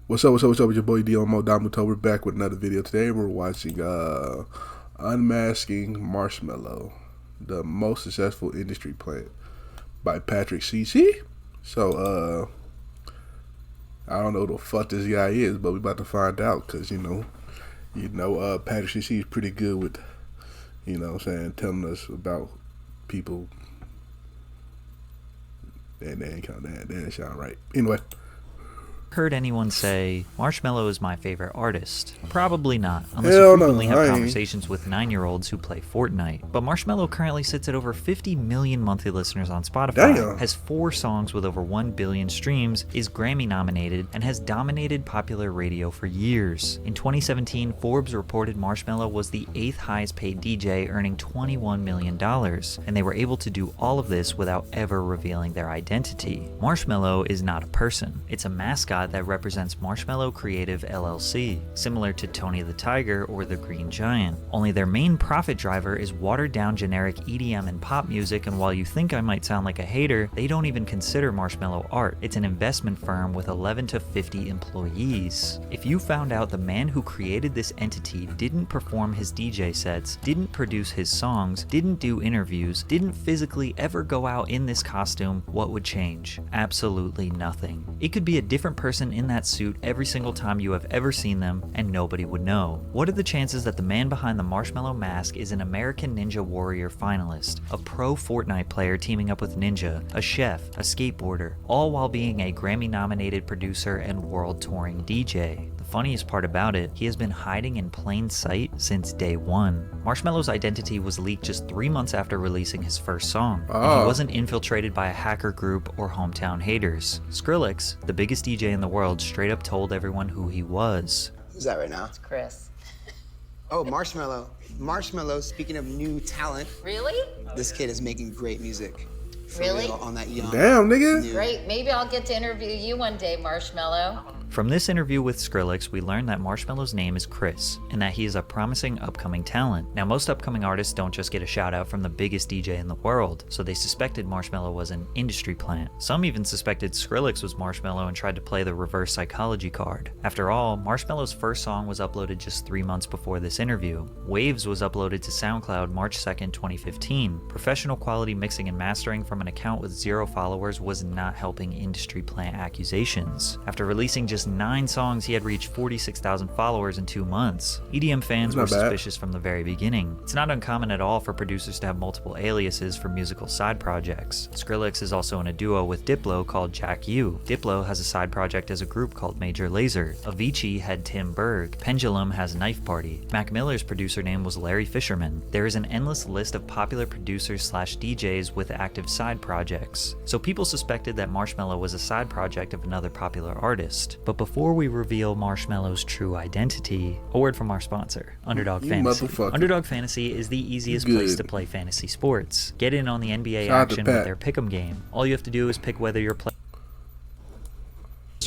What's up with your boy Domuto? We're back with another video. Today we're watching Unmasking Marshmello, the most successful industry plant by Patrick CC. So I don't know who the fuck this guy is, but we about to find out because Patrick CC is pretty good with what I'm saying, telling us about people. That didn't sound right. Anyway. Heard anyone say, Marshmello is my favorite artist? Probably not, unless you frequently have conversations with 9-year-olds who play Fortnite. But Marshmello currently sits at over 50 million monthly listeners on Spotify, has 4 songs with over 1 billion streams, is Grammy nominated, and has dominated popular radio for years. In 2017, Forbes reported Marshmello was the 8th highest paid DJ, earning $21 million, and they were able to do all of this without ever revealing their identity. Marshmello is not a person, it's a mascot that represents Marshmello Creative LLC, similar to Tony the Tiger or the Green Giant. Only their main profit driver is watered down generic EDM and pop music, and while you think I might sound like a hater, they don't even consider Marshmello art. It's an investment firm with 11 to 50 employees. If you found out the man who created this entity didn't perform his DJ sets, didn't produce his songs, didn't do interviews, didn't physically ever go out in this costume, what would change? Absolutely nothing. It could be a different person in that suit every single time you have ever seen them, and nobody would know. What are the chances that the man behind the Marshmello mask is an American Ninja Warrior finalist, a pro Fortnite player teaming up with Ninja, a chef, a skateboarder, all while being a Grammy-nominated producer and world-touring DJ? The funniest part about it, he has been hiding in plain sight since day one. Marshmello's identity was leaked just 3 months after releasing his first song, and he wasn't infiltrated by a hacker group or hometown haters. Skrillex, the biggest DJ in the world, straight up told everyone who he was. Who's that right now? It's Chris. Oh, Marshmello. Marshmello, speaking of new talent. Really? This kid is making great music. Really? On that young. Damn, nigga. Great. Maybe I'll get to interview you one day, Marshmello. From this interview with Skrillex, we learned that Marshmello's name is Chris, and that he is a promising upcoming talent. Now, most upcoming artists don't just get a shout out from the biggest DJ in the world, so they suspected Marshmello was an industry plant. Some even suspected Skrillex was Marshmello and tried to play the reverse psychology card. After all, Marshmello's first song was uploaded just 3 months before this interview. Waves was uploaded to SoundCloud March 2nd, 2015. Professional quality mixing and mastering from an account with 0 followers was not helping industry plant accusations. After releasing just 9 songs, he had reached 46,000 followers in 2 months. EDM fans were suspicious from the very beginning. It's not uncommon at all for producers to have multiple aliases for musical side projects. Skrillex is also in a duo with Diplo called Jack U. Diplo has a side project as a group called Major Lazer. Avicii had Tim Berg. Pendulum has Knife Party. Mac Miller's producer name was Larry Fisherman. There is an endless list of popular producers slash DJs with active side projects. So people suspected that Marshmello was a side project of another popular artist. But before we reveal Marshmello's true identity, a word from our sponsor, Underdog Fantasy. Underdog Fantasy is the easiest place to play fantasy sports. Get in on the NBA action with their Pick'em game. All you have to do is pick whether you're playing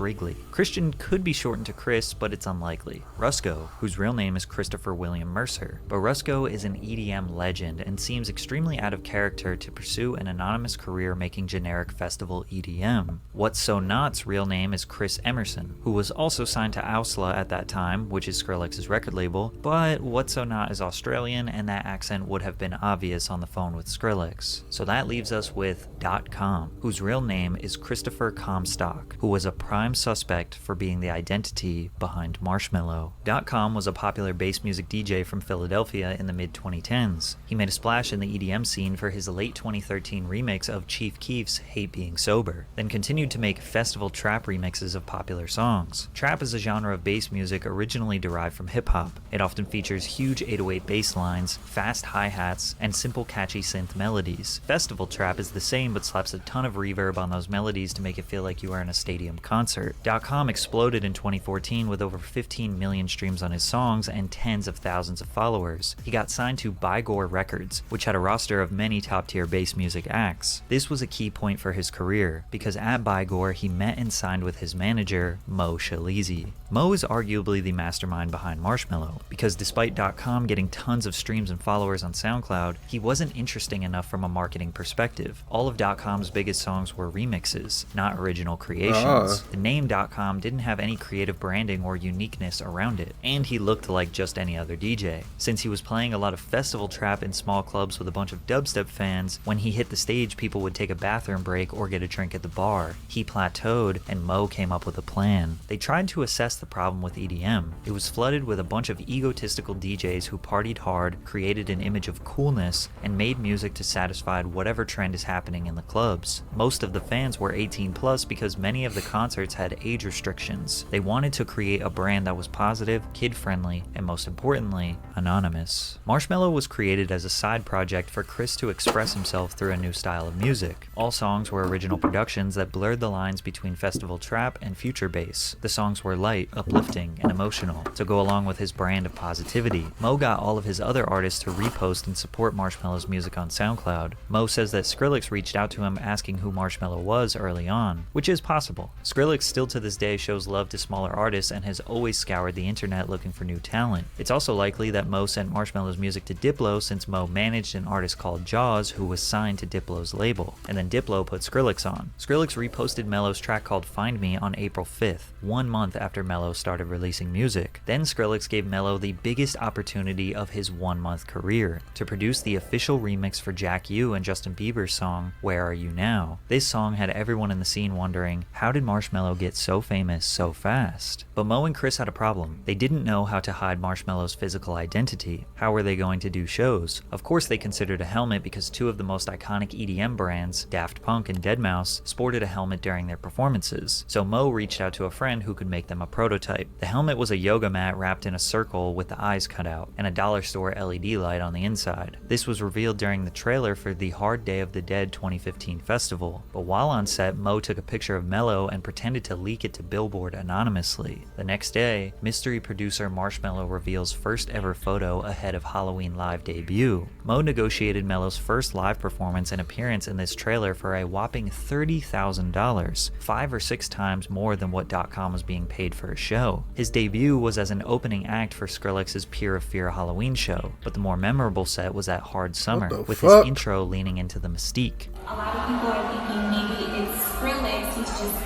Wrigley. Christian could be shortened to Chris, but it's unlikely. Rusko, whose real name is Christopher William Mercer. But Rusko is an EDM legend and seems extremely out of character to pursue an anonymous career making generic festival EDM. What's So Not's real name is Chris Emerson, who was also signed to Ausla at that time, which is Skrillex's record label, but What's So Not is Australian and that accent would have been obvious on the phone with Skrillex. So that leaves us with .com, whose real name is Christopher Comstock, who was a prime suspect for being the identity behind Marshmello. .com was a popular bass music DJ from Philadelphia in the mid-2010s. He made a splash in the EDM scene for his late 2013 remix of Chief Keef's Hate Being Sober, then continued to make festival trap remixes of popular songs. Trap is a genre of bass music originally derived from hip-hop. It often features huge 808 bass lines, fast hi-hats, and simple catchy synth melodies. Festival trap is the same but slaps a ton of reverb on those melodies to make it feel like you are in a stadium concert. .com exploded in 2014 with over 15 million streams on his songs and tens of thousands of followers. He got signed to Bygore Records, which had a roster of many top-tier bass music acts. This was a key point for his career, because at Bygore he met and signed with his manager, Mo Shalizi. Mo is arguably the mastermind behind Marshmello, because despite .com getting tons of streams and followers on SoundCloud, he wasn't interesting enough from a marketing perspective. All of .com's biggest songs were remixes, not original creations. The name .com didn't have any creative branding or uniqueness around it, and he looked like just any other DJ. Since he was playing a lot of festival trap in small clubs with a bunch of dubstep fans, when he hit the stage people would take a bathroom break or get a drink at the bar. He plateaued, and Mo came up with a plan. They tried to assess the problem with EDM. It was flooded with a bunch of egotistical DJs who partied hard, created an image of coolness, and made music to satisfy whatever trend is happening in the clubs. Most of the fans were 18 plus because many of the concerts had age restrictions. They wanted to create a brand that was positive, kid-friendly, and most importantly, anonymous. Marshmello was created as a side project for Chris to express himself through a new style of music. All songs were original productions that blurred the lines between festival trap and future bass. The songs were light, uplifting, and emotional to go along with his brand of positivity. Mo got all of his other artists to repost and support Marshmello's music on SoundCloud. Mo says that Skrillex reached out to him asking who Marshmello was early on, which is possible. Skrillex still to this day shows love to smaller artists and has always scoured the internet looking for new talent. It's also likely that Mo sent Marshmello's music to Diplo since Mo managed an artist called Jaws who was signed to Diplo's label, and then Diplo put Skrillex on. Skrillex reposted Mello's track called Find Me on April 5th, 1 month after Mello started releasing music. Then Skrillex gave Mello the biggest opportunity of his 1-month career, to produce the official remix for Jack U and Justin Bieber's song, Where Are You Now? This song had everyone in the scene wondering, how did Marshmello get so famous so fast? But Mo and Chris had a problem. They didn't know how to hide Marshmello's physical identity. How were they going to do shows? Of course they considered a helmet because two of the most iconic EDM brands, Daft Punk and Deadmau5, sported a helmet during their performances. So Mo reached out to a friend who could make them a prototype. The helmet was a yoga mat wrapped in a circle with the eyes cut out, and a dollar store LED light on the inside. This was revealed during the trailer for the Hard Day of the Dead 2015 festival. But while on set, Mo took a picture of Mello and pretended to leak it to Billboard anonymously. The next day, mystery producer Marshmello reveals first ever photo ahead of Halloween Live debut. Mo negotiated Mello's first live performance and appearance in this trailer for a whopping $30,000, 5 or 6 times more than what .com was being paid for a show. His debut was as an opening act for Skrillex's Pure of Fear Halloween show, but the more memorable set was at Hard Summer, with his intro leaning into the mystique. A lot of people are thinking maybe it's Skrillex, he's just,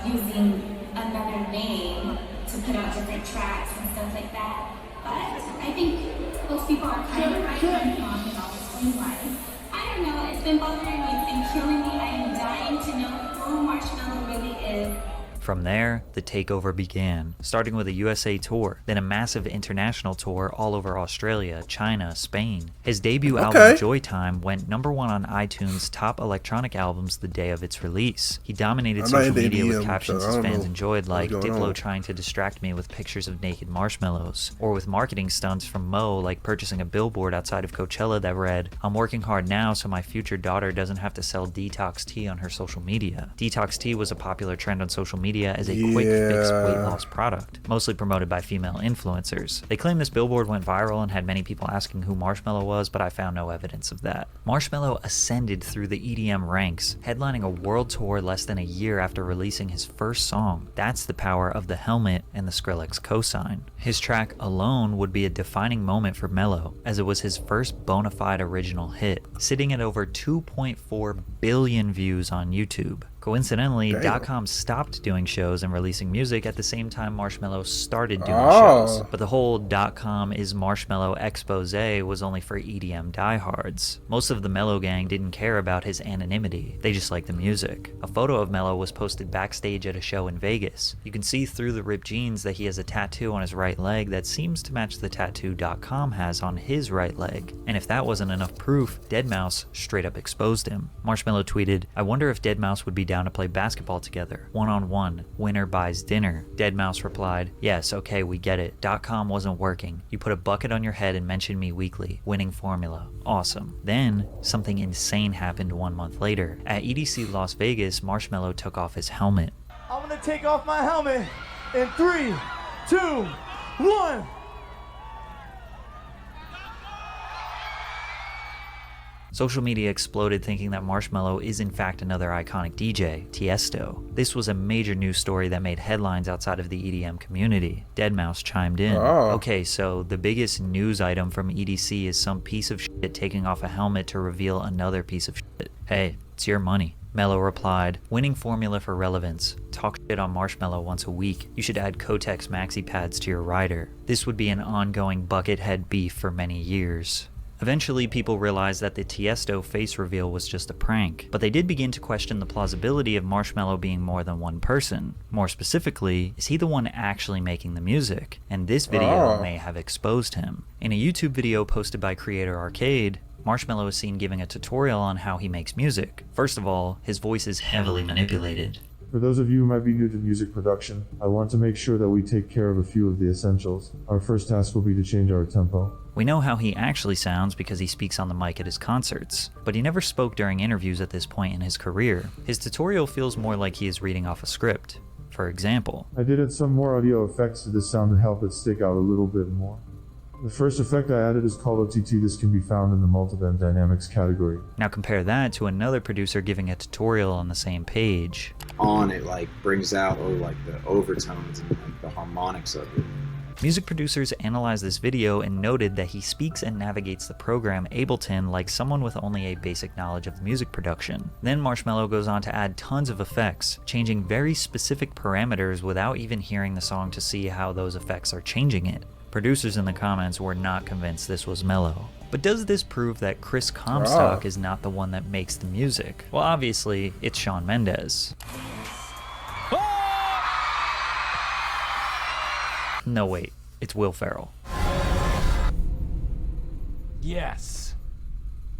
using another name to put out different tracks and stuff like that. But I think most people are kind of right on and I'll explain why. I don't know, it's been bothering me, it's been killing me. I am dying to know who Marshmello really is. From there, the takeover began, starting with a USA tour, then a massive international tour all over Australia, China, Spain. His debut album, Joytime, went #1 on iTunes' top electronic albums the day of its release. He dominated social media with captions his fans enjoyed, like Diplo trying to distract me with pictures of naked marshmallows, or with marketing stunts from Mo, like purchasing a billboard outside of Coachella that read, "I'm working hard now so my future daughter doesn't have to sell detox tea on her social media." Detox tea was a popular trend on social media as a quick fix weight loss product, mostly promoted by female influencers. They claim this billboard went viral and had many people asking who Marshmello was, but I found no evidence of that. Marshmello ascended through the EDM ranks, headlining a world tour less than a year after releasing his first song. That's the power of the helmet and the Skrillex cosign. His track Alone would be a defining moment for Mello, as it was his first bona fide original hit, sitting at over 2.4 billion views on YouTube. Coincidentally, .com stopped doing shows and releasing music at the same time Marshmello started doing shows. But the whole .com is Marshmello expose was only for EDM diehards. Most of the Mello gang didn't care about his anonymity, they just liked the music. A photo of Mello was posted backstage at a show in Vegas. You can see through the ripped jeans that he has a tattoo on his right leg that seems to match the tattoo .com has on his right leg. And if that wasn't enough proof, Deadmau5 straight up exposed him. Marshmello tweeted, "I wonder if Deadmau5 would be down to play basketball together, one-on-one, winner buys dinner." Deadmau5 replied, "Yes, okay, we get it. .com wasn't working. You put a bucket on your head and mentioned me weekly. Winning formula. Awesome." Then, something insane happened 1 month later. At EDC Las Vegas, Marshmello took off his helmet. "I'm gonna take off my helmet in 3, 2, 1. Social media exploded thinking that Marshmello is in fact another iconic DJ, Tiesto. This was a major news story that made headlines outside of the EDM community. Deadmau5 chimed in. Okay, so the biggest news item from EDC is some piece of shit taking off a helmet to reveal another piece of shit. Hey, it's your money. Mello replied, "Winning formula for relevance. Talk shit on Marshmello once a week. You should add Kotex maxi pads to your rider. This would be an ongoing buckethead beef for many years." Eventually, people realized that the Tiesto face reveal was just a prank, but they did begin to question the plausibility of Marshmello being more than one person. More specifically, is he the one actually making the music? And this video may have exposed him. In a YouTube video posted by Creator Arcade, Marshmello is seen giving a tutorial on how he makes music. First of all, his voice is heavily manipulated. For those of you who might be new to music production, I want to make sure that we take care of a few of the essentials. Our first task will be to change our tempo. We know how he actually sounds because he speaks on the mic at his concerts, but he never spoke during interviews at this point in his career. His tutorial feels more like he is reading off a script. For example, I did add some more audio effects to this sound to help it stick out a little bit more. The first effect I added is called OTT. This can be found in the multiband dynamics category. Now compare that to another producer giving a tutorial on the same page. It like brings out like the overtones and like the harmonics of it. Music producers analyzed this video and noted that he speaks and navigates the program Ableton like someone with only a basic knowledge of music production. Then Marshmello goes on to add tons of effects, changing very specific parameters without even hearing the song to see how those effects are changing it. Producers in the comments were not convinced this was Mello. But does this prove that Chris Comstock is not the one that makes the music? Well, obviously, it's Shawn Mendes. No, wait, it's Will Ferrell. Yes,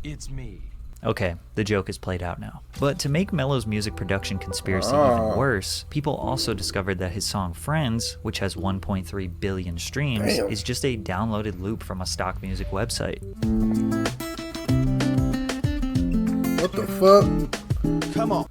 it's me. Okay, the joke is played out now. But to make Mello's music production conspiracy even worse, people also discovered that his song Friends, which has 1.3 billion streams, is just a downloaded loop from a stock music website. What the fuck? Come on.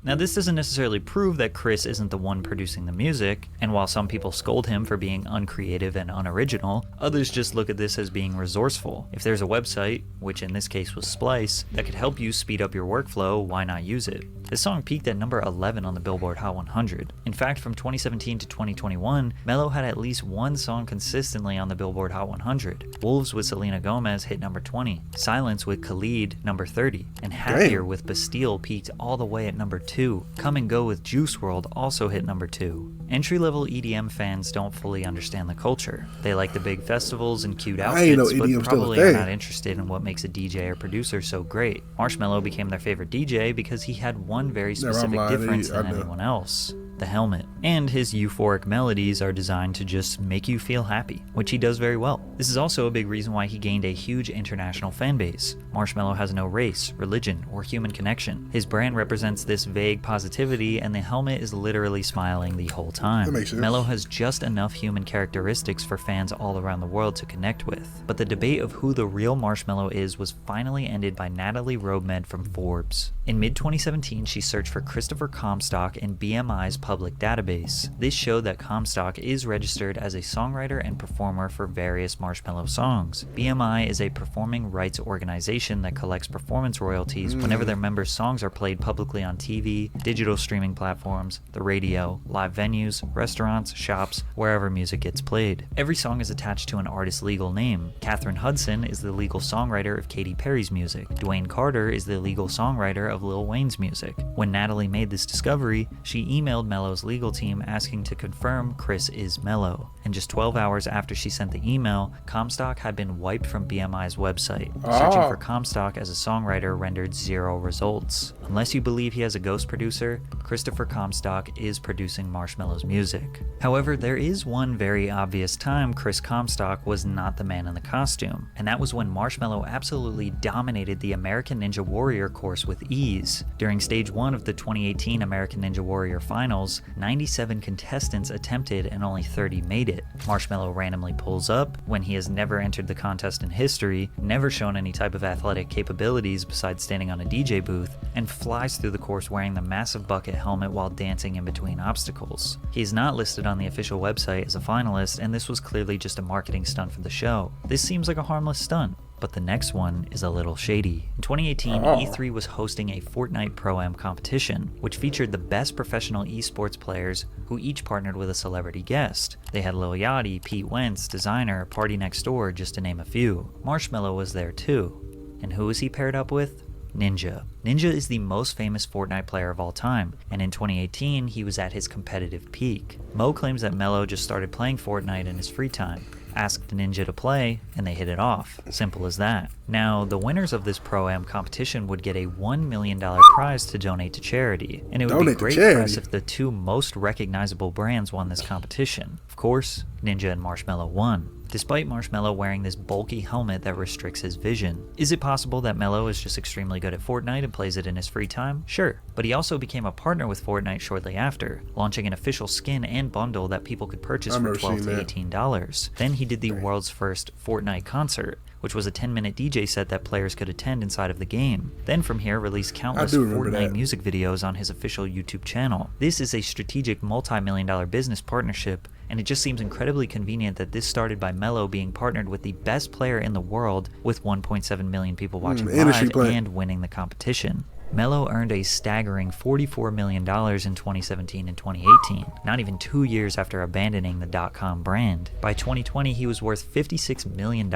Now, this doesn't necessarily prove that Chris isn't the one producing the music, and while some people scold him for being uncreative and unoriginal, others just look at this as being resourceful. If there's a website, which in this case was Splice, that could help you speed up your workflow, why not use it? This song peaked at number 11 on the Billboard Hot 100. In fact, from 2017 to 2021, Mello had at least one song consistently on the Billboard Hot 100. Wolves with Selena Gomez hit number 20, Silence with Khalid number 30, and Happier with Bastille peaked all the way at number 2. Come and Go with Juice WRLD also hit number 2. Entry-level EDM fans don't fully understand the culture. They like the big festivals and cute outfits, but probably are not interested in what makes a DJ or producer so great. Marshmello became their favorite DJ because he had one very specific difference than anyone else: the helmet. And his euphoric melodies are designed to just make you feel happy, which he does very well. This is also a big reason why he gained a huge international fan base. Marshmello has no race, religion, or human connection. His brand represents this vague positivity, and the helmet is literally smiling the whole time. That makes sense. Mello has just enough human characteristics for fans all around the world to connect with. But the debate of who the real Marshmello is was finally ended by Natalie Roebmed from Forbes. In mid-2017, she searched for Christopher Comstock in BMI's public database. This showed that Comstock is registered as a songwriter and performer for various Marshmello songs. BMI is a performing rights organization that collects performance royalties whenever their members' songs are played publicly on TV, digital streaming platforms, the radio, live venues, restaurants, shops, wherever music gets played. Every song is attached to an artist's legal name. Katherine Hudson is the legal songwriter of Katy Perry's music. Dwayne Carter is the legal songwriter of Lil Wayne's music. When Natalie made this discovery, she emailed Mello's legal team asking to confirm Chris is Mello. And just 12 hours after she sent the email, Comstock had been wiped from BMI's website. Searching for Comstock as a songwriter rendered 0 results. Unless you believe he has a ghost producer, Christopher Comstock is producing Marshmello's music. However, there is one very obvious time Chris Comstock was not the man in the costume, and that was when Marshmello absolutely dominated the American Ninja Warrior course with ease. During stage 1 of the 2018 American Ninja Warrior finals, 97 contestants attempted and only 30 made it. Marshmello randomly pulls up when he has never entered the contest in history, never shown any type of athletic capabilities besides standing on a DJ booth, and flies through the course wearing the massive bucket helmet while dancing in between obstacles. He is not listed on the official website as a finalist, and this was clearly just a marketing stunt for the show. This seems like a harmless stunt. But the next one is a little shady. In 2018, E3 was hosting a Fortnite Pro-Am competition, which featured the best professional esports players who each partnered with a celebrity guest. They had Lil Yachty, Pete Wentz, Designer, Party Next Door, just to name a few. Marshmello was there too. And who was he paired up with? Ninja. Ninja is the most famous Fortnite player of all time, and in 2018 he was at his competitive peak. Mo claims that Mello just started playing Fortnite in his free time, asked Ninja to play, and they hit it off. Simple as that. Now, the winners of this Pro-Am competition would get a $1 million prize to donate to charity, and it would be great press if the two most recognizable brands won this competition. Of course, Ninja and Marshmello won, despite Marshmello wearing this bulky helmet that restricts his vision. Is it possible that Mello is just extremely good at Fortnite and plays it in his free time? Sure, but he also became a partner with Fortnite shortly after, launching an official skin and bundle that people could purchase for $12 to $18. Then he did the world's first Fortnite concert, which was a 10-minute DJ set that players could attend inside of the game. Then from here released countless Fortnite music videos on his official YouTube channel. This is a strategic multi-million-dollar business partnership, and it just seems incredibly convenient that this started by Mello being partnered with the best player in the world with 1.7 million people watching live and winning the competition. Mello earned a staggering $44 million in 2017 and 2018, not even 2 years after abandoning the .com brand. By 2020, he was worth $56 million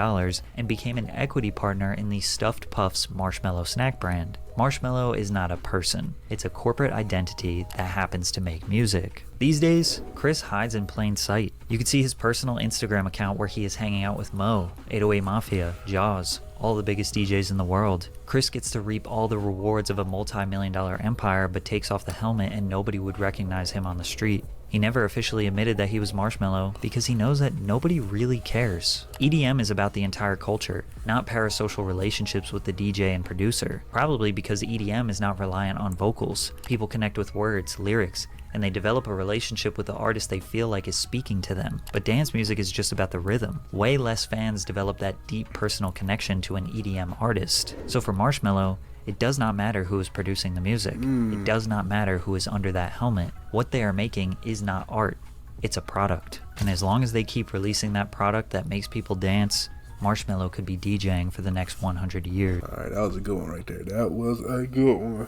and became an equity partner in the Stuffed Puffs Marshmello snack brand. Marshmello is not a person, it's a corporate identity that happens to make music. These days, Chris hides in plain sight. You can see his personal Instagram account where he is hanging out with Mo, 808 Mafia, Jaws, all the biggest DJs in the world. Chris gets to reap all the rewards of a multi-million-dollar empire but takes off the helmet and nobody would recognize him on the street. He never officially admitted that he was Marshmello because he knows that nobody really cares. EDM is about the entire culture, not parasocial relationships with the DJ and producer. Probably because EDM is not reliant on vocals. People connect with words, lyrics, and they develop a relationship with the artist they feel like is speaking to them. But dance music is just about the rhythm. Way less fans develop that deep personal connection to an EDM artist. So for Marshmello, it does not matter who is producing the music. It does not matter who is under that helmet. What they are making is not art. It's a product. And as long as they keep releasing that product that makes people dance, Marshmello could be DJing for the next 100 years. Alright, that was a good one right there. That was a good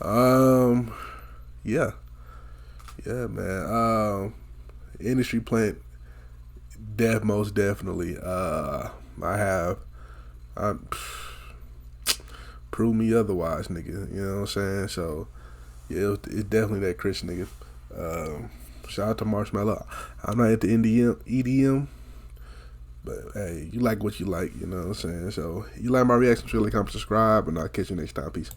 one. Yeah. Yeah, man. Industry plant, most definitely. Prove me otherwise, nigga. You know what I'm saying? So, yeah, it's definitely that Chris nigga. Shout out to Marshmello. I'm not at the EDM, but hey, you like what you like, you know what I'm saying? So, you like my reaction, really comment, subscribe, and I'll catch you next time. Peace.